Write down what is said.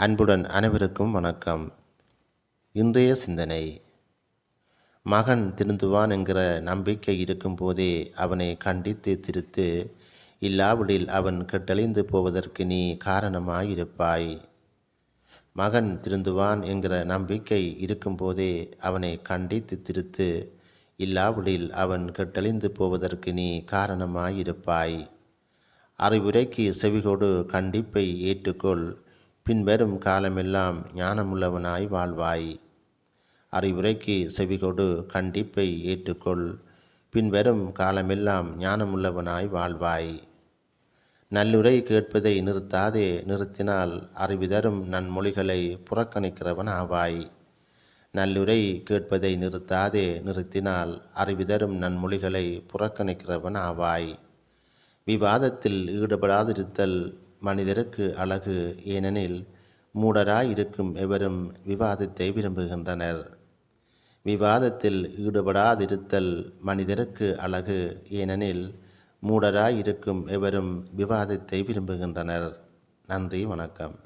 அன்புடன் அனைவருக்கும் வணக்கம். இன்றைய சிந்தனை: மகன் திருந்துவான் என்கிற நம்பிக்கை இருக்கும் போதே அவனை கண்டித்து திருத்து, இல்லாவிடில் அவன் கெட்டழிந்து போவதற்கு நீ காரணமாயிருப்பாய். மகன் திருந்துவான் என்கிற நம்பிக்கை இருக்கும் போதே அவனை கண்டித்து திருத்து, இல்லாவிடில் அவன் கெட்டழிந்து போவதற்கு நீ காரணமாயிருப்பாய். அறிவுரைக்கு செவிகொடு, கண்டிப்பை ஏற்றுக்கொள், பின்வரும் காலமெல்லாம் ஞானமுள்ளவனாய் வாழ்வாய். அறிவுரைக்கு செவிகொடு, கண்டிப்பை ஏற்றுக்கொள், பின்வரும் காலமெல்லாம் ஞானமுள்ளவனாய் வாழ்வாய். நல்லுரை கேட்பதை நிறுத்தாதே, நிறுத்தினால் அறிவுதரும் நன்மொழிகளை புறக்கணிக்கிறவன் ஆவாய். நல்லுரை கேட்பதை நிறுத்தாதே, நிறுத்தினால் அறிவுதரும் நன்மொழிகளை புறக்கணிக்கிறவன் ஆவாய். விவாதத்தில் ஈடுபடாதிருத்தல் மனிதருக்கு அழகு, ஏனெனில் மூடராயிருக்கும் எவரும் விவாதத்தை விரும்புகின்றனர். விவாதத்தில் ஈடுபடாதிருத்தல் மனிதருக்கு அழகு, ஏனெனில் மூடராயிருக்கும் எவரும் விவாதத்தை விரும்புகின்றனர். நன்றி, வணக்கம்.